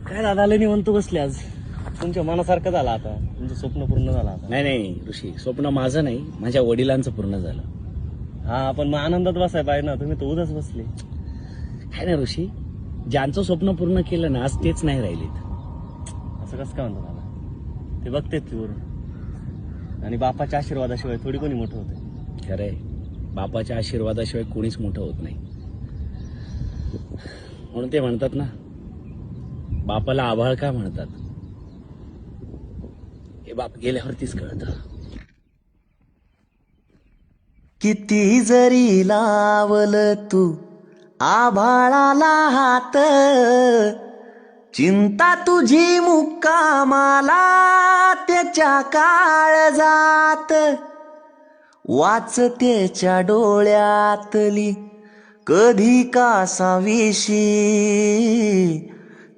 काय दादा लय निवंत बसले आज. तुमच्या मनासारखं झालं आता. तुमचं स्वप्न पूर्ण झालं आता. नाही ऋषी, स्वप्न माझं नाही, माझ्या वडिलांचं पूर्ण झालं. हा पण मग आनंदात बसाय पाहिजे ना. तुम्ही तर उदास बसले. काय ना ऋषी, ज्यांचं स्वप्न पूर्ण केलं ना आज तेच नाही राहिलेत. असं कसं काय म्हणतो दादा? ते बघतेत की वरून. आणि बापाच्या आशीर्वादाशिवाय थोडी कोणी मोठं होते. खरंय, बापाच्या आशीर्वादाशिवाय कोणीच मोठं होत नाही. म्हणून ते म्हणतात ना, बापाला आभाळ का म्हणतात, हे बाप गेल्यावरतीच कळतं. किती जरी लावलं तू आभाळाला हात, चिंता तुझी मुक्कामाला त्याच्या काळजात. वाच त्याच्या डोळ्यातली कधी कासावीशी,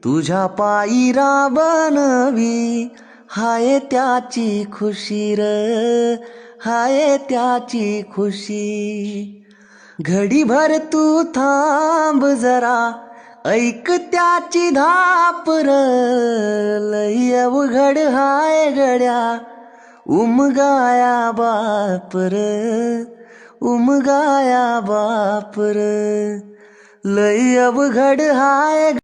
तुझ्या पायी बनवी हाय त्याची खुशी र, हाय त्याची खुशी. घडीभर तू थांब जरा, ऐक त्याची धाप र, लय अवघड हाय गड्या उमगाया बाप र, उमगाया बाप र, लय अवघड हाय.